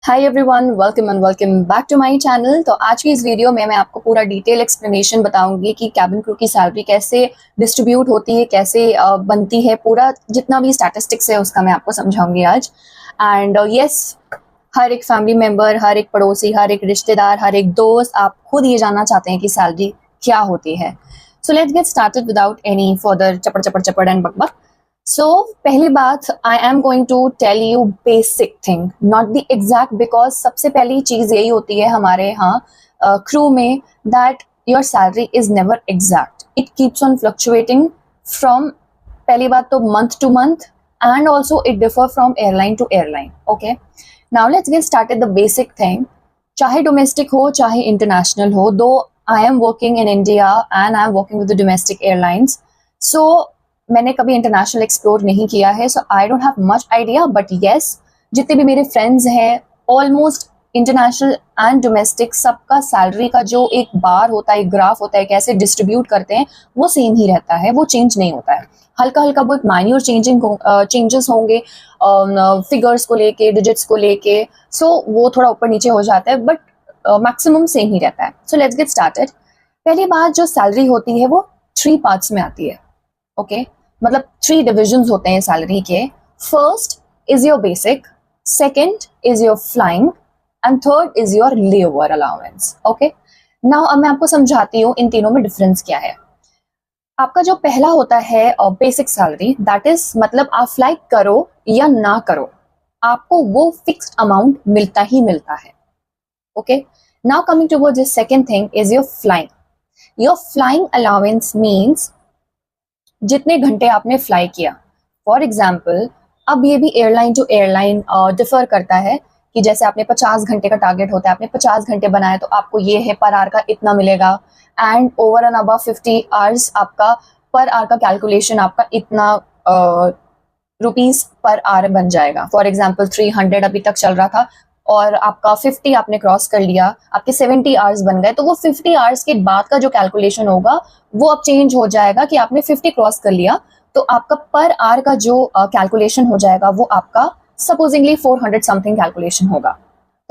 Hi everyone, welcome and welcome back to my channel. तो आज की इस वीडियो में मैं आपको पूरा डिटेल एक्सप्लेनेशन बताऊंगी कि कैबिन क्रू की सैलरी कैसे डिस्ट्रीब्यूट होती है, कैसे बनती है, पूरा जितना भी स्टैटिस्टिक्स है उसका मैं आपको समझाऊंगी आज। एंड यस, हर एक फैमिली मेम्बर, हर एक पड़ोसी, हर एक रिश्तेदार, हर एक दोस्त आप खुद ये जानना चाहते हैं कि सैलरी क्या होती है। So let's get started without any further चपड़ एंड बकबक। So, पहली बात, I am going to tell you basic thing, not the exact, because सबसे पहली चीज यही होती है हमारे यहाँ क्रू में, that your salary is never exact. It keeps on fluctuating from, पहली बात तो month to month, and also it differ from airline to airline. Okay, now let's get started the basic thing. चाहे domestic हो चाहे international हो, though I am working in India and I am working with the domestic airlines, so मैंने कभी international explore नहीं किया है, so I don't have much idea, but yes, जितने भी मेरे फ्रेंड्स हैं ऑलमोस्ट इंटरनेशनल एंड डोमेस्टिक, सबका सैलरी का जो एक बार होता है, एक ग्राफ होता है, कैसे डिस्ट्रीब्यूट करते हैं वो सेम ही रहता है, वो चेंज नहीं होता है। हल्का हल्का बहुत माइन्यूर चेंजेस होंगे फिगर्स को लेके, डिजिट्स को लेके, सो वो थोड़ा ऊपर नीचे हो जाता है, बट मैक्सिमम सेम ही रहता है। So let's get started. पहली बात, जो सैलरी होती है वो 3 पार्ट्स में आती है। ओके, मतलब 3 डिविजन्स होते हैं सैलरी के। First is your basic, second is your flying, and third is your layover allowance. Okay, now अब मैं आपको समझाती हूँ इन तीनों में डिफरेंस क्या है। आपका जो पहला होता है बेसिक सैलरी, दैट इज मतलब आप फ्लाई करो या ना करो, आपको वो फिक्स्ड अमाउंट मिलता ही मिलता है। Okay, now coming towards this second thing is your flying. Your flying allowance means जितने घंटे आपने फ्लाई किया। फॉर एग्जाम्पल, अब ये भी एयरलाइन टू एयरलाइन डिफर करता है कि जैसे आपने 50 घंटे का टारगेट होता है, आपने 50 घंटे बनाया तो आपको ये है पर आवर का इतना मिलेगा, and over and above 50 hours आपका पर आवर का कैलकुलेशन आपका इतना रुपीस पर आवर बन जाएगा। फॉर एग्जाम्पल 300 अभी तक चल रहा था और आपका 50 आपने क्रॉस कर लिया, आपके 70 आवर्स बन गए, तो वो 50 आवर्स के बाद का जो कैलकुलेशन होगा वो अब चेंज हो जाएगा कि आपने 50 क्रॉस कर लिया तो आपका पर आवर का जो कैलकुलेशन हो जाएगा वो आपका सपोजिंगली 400 समथिंग कैलकुलेशन होगा।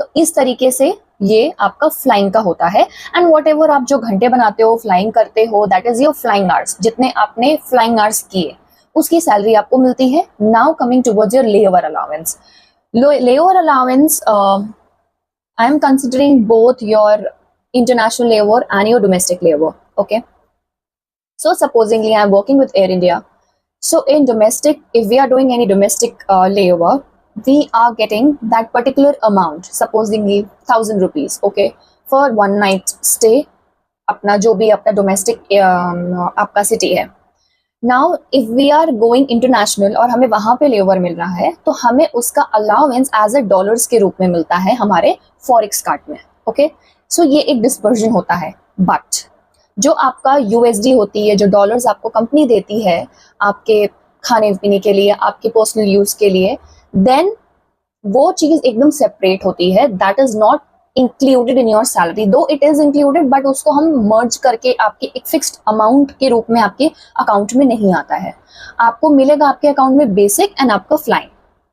तो इस तरीके से ये आपका फ्लाइंग का होता है। एंड वॉट एवर आप जो घंटे बनाते हो, फ्लाइंग करते हो, that is your flying hours. जितने आपने फ्लाइंग आवर्स किए उसकी सैलरी आपको मिलती है। Now coming towards your layover allowance. Layover allowance, I am considering both your international layover and your domestic layover. Okay, so supposingly I am working with Air India, so in domestic, if we are doing any domestic layover, we are getting that particular amount, supposingly 1000 rupees, okay, for one night stay, अपना जो भी अपना domestic आपका city है। Now if we are going international और हमें वहां पे लेवर मिल रहा है तो हमें उसका अलाउंस एज ए डॉलर्स के रूप में मिलता है हमारे फॉरेक्स कार्ड में। ओके, सो ये एक डिस्पर्जन होता है। बट जो आपका यूएसडी होती है, जो डॉलर्स आपको कंपनी देती है आपके खाने पीने के लिए, आपके पर्सनल यूज के लिए, देन वो चीज एकदम सेपरेट होती है। That is not included in your salary, दो इट इज इंक्लूडेड, बट उसको हम मर्ज करके आपके एक फिक्स्ड अमाउंट के रूप में आपके अकाउंट में नहीं आता है। आपको मिलेगा आपके अकाउंट में बेसिक एंड आपका फ्लाइंग।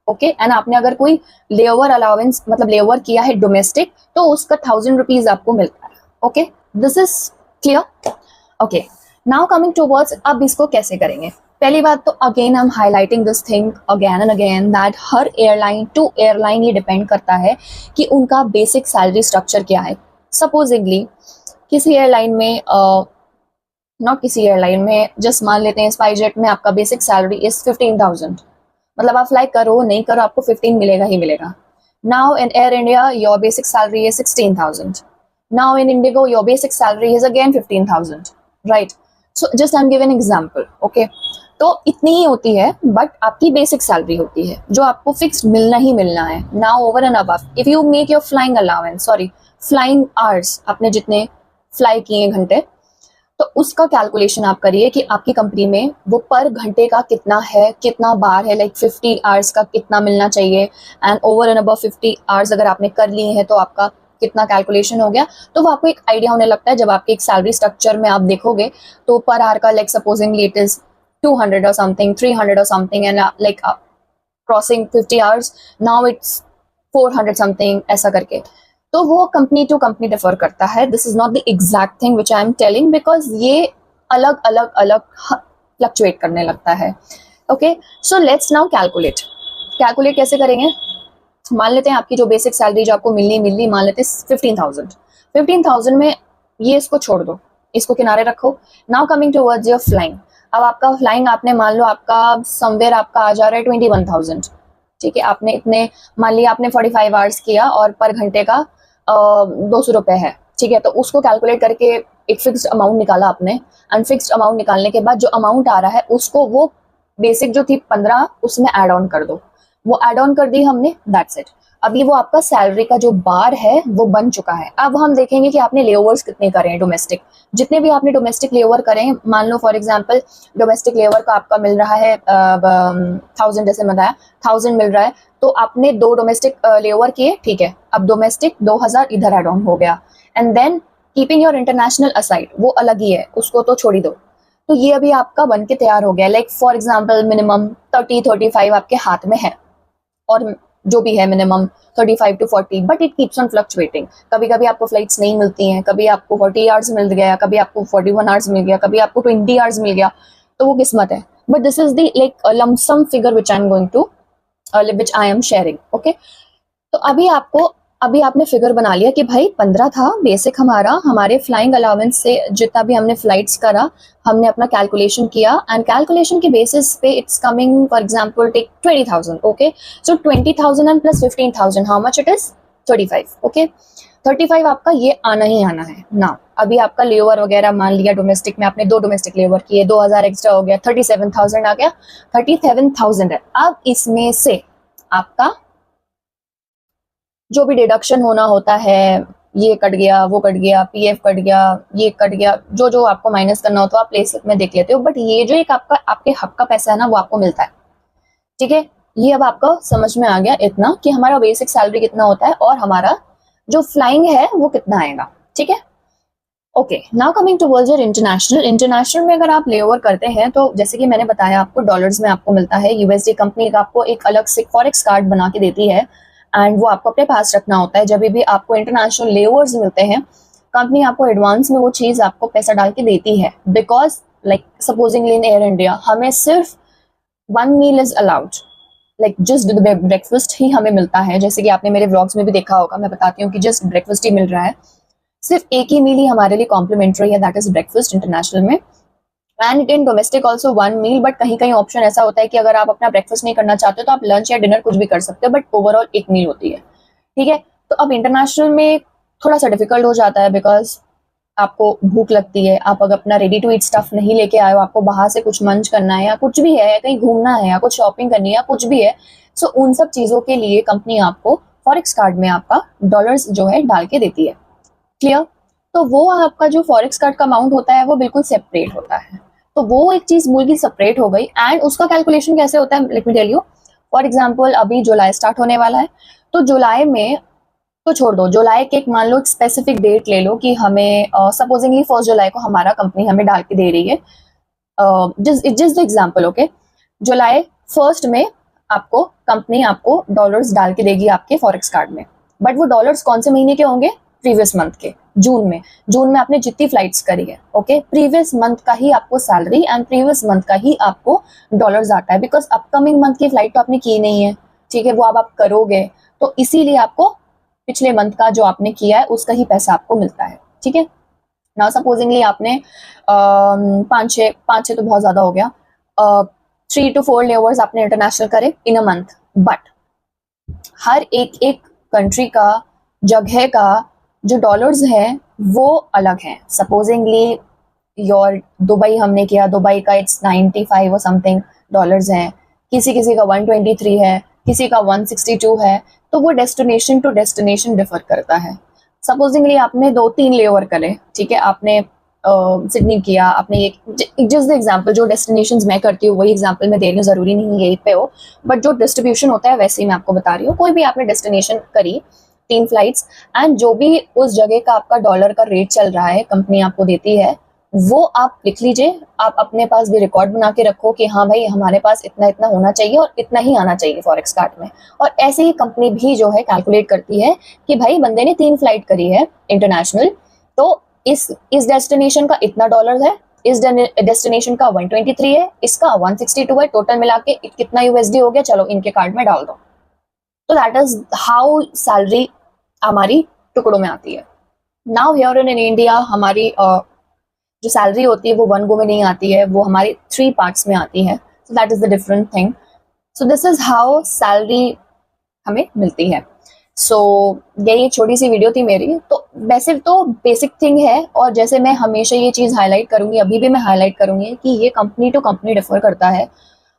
ओके, एंड आपने अगर कोई लेवर अलाउंस मतलब लेवर किया है डोमेस्टिक तो उसका 1000 रुपीज आपको मिलता है। Okay, this is clear. Okay, now coming towards, अब इसको कैसे करेंगे। पहली बात तो again I am highlighting this thing again and again that हर एयरलाइन टू एयरलाइन ये डिपेंड करता है कि उनका बेसिक सैलरी स्ट्रक्चर क्या है। सपोजिंगली किसी एयरलाइन में नॉट किसी एयरलाइन में, जस्ट मान लेते हैं स्पाइसजेट में आपका बेसिक सैलरी इज 15,000, मतलब आप फ्लाई करो नहीं करो आपको 15 मिलेगा ही मिलेगा। Now in air India your basic salary is 16,000। Now in Indigo your basic salary is again 15,000, right. So just I am giving example. Okay, तो इतनी ही होती है, बट आपकी बेसिक सैलरी होती है जो आपको फिक्स्ड मिलना ही मिलना है। Now over and above if you make your flying allowance, sorry flying hours, आपने जितने फ्लाई किए घंटे, तो उसका कैलकुलेशन आप करिए कि आपकी कंपनी में वो पर घंटे का कितना है, कितना बार है, लाइक 50 आवर्स का कितना मिलना चाहिए, and over and above 50 hours अगर आपने कर लिए हैं तो आपका कितना कैलकुलेशन हो गया। तो वो आपको एक आइडिया होने लगता है। जब आपके एक सैलरी स्ट्रक्चर में आप देखोगे तो पर आवर का like supposedly it is 200 or something, 300 or something, and like crossing 50 hours, now it's 400 something ऐसा करके। तो वो कंपनी टू कंपनी डिफर करता है। This is not the exact thing which I am telling, because ये अलग अलग अलग फ्लक्चुएट करने लगता है। Okay, so let's now calculate कैसे करेंगे। मान लेते हैं आपकी जो बेसिक सैलरी जो आपको मिलनी मान लेते हैं 15,000 में ये इसको छोड़ दो, इसको किनारे रखो। Now coming towards your flying. अब आपका फ्लाइंग आपने मान लो आपका समवेयर आपका आ जा रहा है 21,000, ठीक है। आपने इतने मान लिया आपने 45 आवर्स किया और पर घंटे का 200 रुपये है, ठीक है। तो उसको कैलकुलेट करके एक फिक्स्ड अमाउंट निकाला आपने, एंड फिक्स्ड अमाउंट निकालने के बाद जो अमाउंट आ रहा है उसको वो बेसिक जो थी 15 उसमें ऐड ऑन कर दो। वो ऐड ऑन कर दी हमने, दैट्स इट। अभी वो आपका सैलरी का जो बार है वो बन चुका है। अब हम देखेंगे कि आपने लेओवर्स कितने करे हैं डोमेस्टिक। जितने भी आपने डोमेस्टिक लेओवर करे हैं, मान लो फॉर एग्जांपल डोमेस्टिक लेओवर का आपका मिल रहा है 1000, जैसे बताया 1000 मिल रहा है, तो आपने 2 डोमेस्टिक लेओवर किए, ठीक है। अब डोमेस्टिक 2000 इधर ऐड ऑन हो गया, and then keeping your international aside, वो अलग ही है, उसको तो छोड़ ही दो। तो ये अभी आपका बन के तैयार हो गया। लाइक फॉर एग्जाम्पल मिनिमम 30-35 आपके हाथ में है, और जो भी है minimum 35 to 40, but it keeps on fluctuating. कभी कभी आपको फ्लाइट्स नहीं मिलती हैं, कभी आपको 40 आवर्स मिल गया, कभी आपको 41 आवर्स मिल गया, कभी आपको 20 आवर्स मिल गया, तो वो किस्मत है। But this is the like lump sum figure which I am going to which I am sharing. Okay, तो अभी आपने फिगर बना लिया कि भाई 15 था बेसिक हमारा, हमारे फ्लाइंग अलाउंस से जितना भी हमने फ्लाइट्स करा हमने अपना कैलकुलेशन किया, एंड कैलकुलेशन के बेसिस पे it's coming for example take 20,000। Okay, so 20,000 and plus 15,000 how much it is 35। Okay, 35 आपका ये आना ही आना है ना। अभी आपका लेओवर वगैरह मान लिया डोमेस्टिक में आपने 2 डोमेस्टिक लेओवर किए, 2000 एक्स्ट्रा हो गया, 37,000 आ गया, 37,000 है। अब इसमें से आपका जो भी डिडक्शन होना होता है, ये कट गया, वो कट गया, पीएफ कट गया, ये कट गया, जो जो आपको माइनस करना होता है आप प्लेस में देख लेते हो। बट ये जो एक आपका आपके हक का पैसा है ना, वो आपको मिलता है, ठीक है। ये अब आपको समझ में आ गया इतना कि हमारा बेसिक सैलरी कितना होता है और हमारा जो फ्लाइंग है वो कितना आएगा, ठीक है। Okay, now coming towards your international में अगर आप लेओवर करते हैं तो जैसे कि मैंने बताया आपको डॉलर्स में आपको मिलता है। यूएसडी कंपनी का आपको एक अलग से फॉरेक्स कार्ड बना के देती है, एंड वो आपको अपने पास रखना होता है। जब भी आपको इंटरनेशनल लेओवर्स मिलते हैं, कंपनी आपको एडवांस में वो चीज़ आपको पैसा डाल के देती है, because like supposingly in air India हमें सिर्फ 1 meal is allowed, like just breakfast ही हमें मिलता है। जैसे कि आपने मेरे व्लॉग्स में भी देखा होगा, मैं बताती हूँ कि जस्ट ब्रेकफास्ट ही मिल रहा है, सिर्फ एक ही मील ही हमारे लिए कॉम्प्लीमेंट्री है, दैट इज ब्रेकफास्ट इंटरनेशनल में। And in domestic also 1 meal, but कहीं कहीं ऑप्शन ऐसा होता है कि अगर आप अपना ब्रेकफास्ट नहीं करना चाहते तो आप लंच या डिनर कुछ भी कर सकते हो, बट ओवरऑल 1 मील होती है, ठीक है। तो अब इंटरनेशनल में थोड़ा सा डिफिकल्ट हो जाता है, बिकॉज आपको भूख लगती है, आप अगर अपना रेडी टू ईट स्टफ नहीं लेके आए हो, आपको बाहर से कुछ मंच करना है या कुछ भी है, कहीं घूमना है या कुछ शॉपिंग करनी है या कुछ भी है, सो उन सब चीज़ों के लिए कंपनी आपको फॉरेक्स कार्ड में आपका डॉलर्स जो है डाल के देती है, क्लियर। तो वो आपका जो फॉरेक्स कार्ड का अमाउंट होता है वो बिल्कुल सेपरेट होता है। तो वो एक चीज मुर्गी सेपरेट हो गई, एंड उसका कैलकुलेशन कैसे होता है, let me tell you. For example अभी जुलाई स्टार्ट होने वाला है, तो जुलाई में तो छोड़ दो, जुलाई के एक मान लो एक स्पेसिफिक डेट ले लो कि हमें सपोजिंगली 1 जुलाई को हमारा कंपनी हमें डाल के दे रही है, जस्ट एग्जाम्पल। ओके, जुलाई 1 में आपको कंपनी आपको डॉलर्स डाल के देगी आपके फॉरेक्स कार्ड में, बट वो डॉलर्स कौन से महीने के होंगे, प्रीवियस मंथ के, जून में आपने जितनी फ्लाइट्स करी है, ओके, प्रीवियस मंथ का ही आपको सैलरी एंड प्रीवियस मंथ का ही आपको डॉलर्स आता है, बिकॉज अपकमिंग मंथ की फ्लाइट तो आपने की नहीं है, ठीक है, वो अब आप करोगे, तो इसीलिए आपको पिछले मंथ का जो आपने किया है उसका ही पैसा आपको मिलता है, ठीक है। नाउ सपोजिंगली आपने 5-6 तो बहुत ज्यादा हो गया, 3 to 4 लेवर्स आपने इंटरनेशनल करे इन अ मंथ, बट हर एक कंट्री का, जगह का जो डॉलर्स है वो अलग है। सपोजिंगली योर दुबई हमने किया, दुबई का इट्स 95 और समथिंग डॉलर्स हैं, किसी का 123 है, किसी का 162 है, तो वो डेस्टिनेशन टू डेस्टिनेशन डिफर करता है। सपोजिंगली आपने 2-3 लेओवर करे, ठीक है, आपने सिडनी किया, आपने ये जस्ट एग्जाम्पल, जो डेस्टिनेशंस मैं करती हूँ वही एग्जाम्पल मैं दे रही हूँ, जरूरी नहीं यही पे हो, बट जो डिस्ट्रीब्यूशन होता है वैसे ही मैं आपको बता रही हूँ। कोई भी आपने डेस्टिनेशन करी 3 फ्लाइट्स, एंड जो भी उस जगह का आपका डॉलर का रेट चल रहा है कंपनी आपको देती है, वो आप लिख लीजिए, आप अपने पास भी रिकॉर्ड बना के रखो कि हाँ भाई हमारे पास इतना इतना होना चाहिए और इतना ही आना चाहिए फॉरेक्स कार्ड में। और ऐसे ही कंपनी भी जो है कैलकुलेट करती है कि भाई बंदे ने 3 फ्लाइट करी है इंटरनेशनल, तो इस डेस्टिनेशन का इतना डॉलर है, इस डेस्टिनेशन का 123 है, इसका 162 है, टोटल मिला के कितना यूएसडी हो गया, चलो इनके कार्ड में डाल दो। तो दैट इज हाउ सैलरी हमारी टुकड़ों में आती है। नाउ हियर इन इंडिया हमारी जो सैलरी होती है वो 1 गो में नहीं आती है, वो हमारी 3 पार्ट्स में आती है। So that is the different thing. So this is how salary हमें मिलती है। सो यही छोटी सी वीडियो थी मेरी। तो वैसे तो बेसिक थिंग है, और जैसे मैं हमेशा ये चीज़ हाईलाइट करूंगी, अभी भी मैं हाईलाइट करूंगी कि ये कंपनी टू कंपनी डिफर करता है।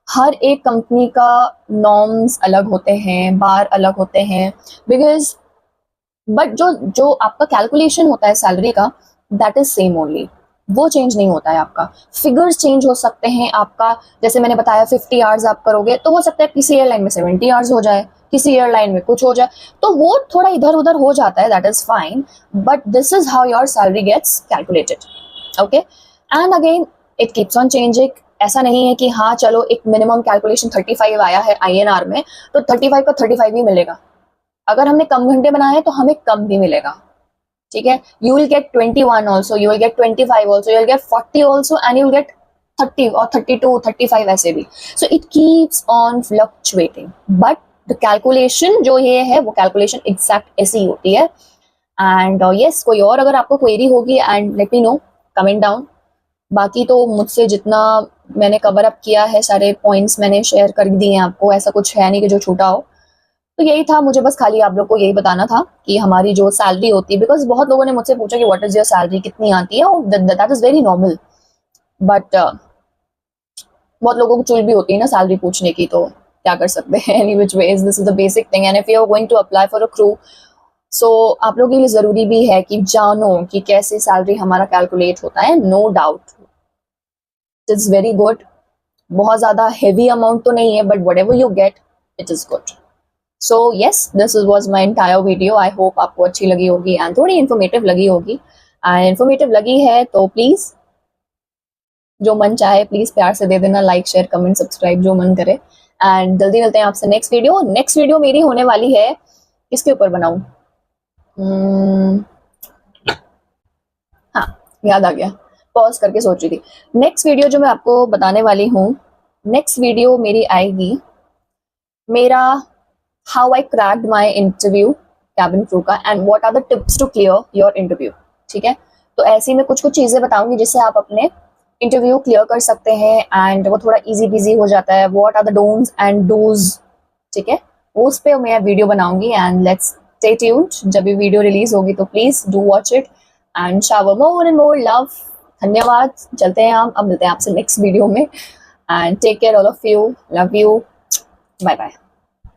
हर एक कंपनी का नॉर्म्स अलग होते हैं, बार अलग होते हैं, बिकॉज बट जो जो आपका कैलकुलेशन होता है सैलरी का, दैट इज सेम ओनली, वो चेंज नहीं होता है। आपका फिगर्स चेंज हो सकते हैं। आपका जैसे मैंने बताया 50 आवर्स आप करोगे तो हो सकता है किसी एयरलाइन में 70 आवर्स हो जाए, किसी एयरलाइन में कुछ हो जाए, तो वो थोड़ा इधर उधर हो जाता है, that is fine, but this is how your salary gets calculated. Okay, and again it keeps on changing. ऐसा नहीं है कि हाँ चलो एक मिनिमम कैलकुलेशन 35 आया है आईएनआर में तो 35 का 35 ही मिलेगा। अगर हमने कम घंटे बनाए तो हमें कम भी मिलेगा, ठीक है। You will get 21 also, you will get 25 also, you will get 40 also, and you will get 30 और 32 35 ऐसे भी। So it keeps on fluctuating, but the calculation जो ये है वो कैलकुलेशन एग्जैक्ट ऐसी ही होती है। एंड यस, कोई और अगर आपको क्वेरी होगी and let me know, comment down. बाकी तो मुझसे जितना मैंने कवर अप किया है, सारे पॉइंट्स मैंने शेयर कर दिए हैं आपको, ऐसा कुछ है नहीं कि जो छूटा हो। तो यही था, मुझे बस खाली आप लोग को यही बताना था कि हमारी जो सैलरी होती है, बिकॉज बहुत लोगों ने मुझसे पूछा कि व्हाट इज योर सैलरी, कितनी आती है, और that is very normal, but बहुत लोगों को चुल भी होती है ना सैलरी पूछने की, तो क्या कर सकते हैं। Any which ways this is the basic thing, and if you are going to apply for a crew, so आप लोगों के लिए जरूरी भी है कि जानो कि कैसे सैलरी हमारा कैलकुलेट होता है। No doubt it is very good, बहुत ज्यादा हेवी अमाउंट तो नहीं है, but whatever you get it is good. So yes, this was my entire video. I hope आपको अच्छी लगी होगी एंड थोड़ी इन्फॉर्मेटिव लगी होगी। एंड इन्फॉर्मेटिव लगी है तो प्लीज जो मन चाहे प्लीज प्यार से दे देना, लाइक शेयर कमेंट सब्सक्राइब जो मन करे। एंड जल्दी मिलते हैं आपसे नेक्स्ट वीडियो। नेक्स्ट वीडियो मेरी होने वाली है, किसके ऊपर बनाऊं? हाँ, याद आ गया, पॉज करके सोच रही थी। नेक्स्ट वीडियो जो मैं आपको बताने वाली हूँ, नेक्स्ट वीडियो मेरी आएगी मेरा how I cracked my interview cabin crew का, and what are the tips to clear your interview. ठीक है, तो ऐसी मैं कुछ कुछ चीजें बताऊंगी जिससे आप अपने इंटरव्यू क्लियर कर सकते हैं, एंड वो थोड़ा इजी बिजी हो जाता है। What are the don'ts and do's, ठीक है, उस पे मैं वीडियो बनाऊंगी। एंड लेट्स स्टे ट्यून्ड, जब भी वीडियो रिलीज होगी तो please do watch it and shower more and more love. धन्यवाद, चलते हैं हम, अब मिलते हैं आपसे नेक्स्ट वीडियो में, and take care all of you, love you, bye bye.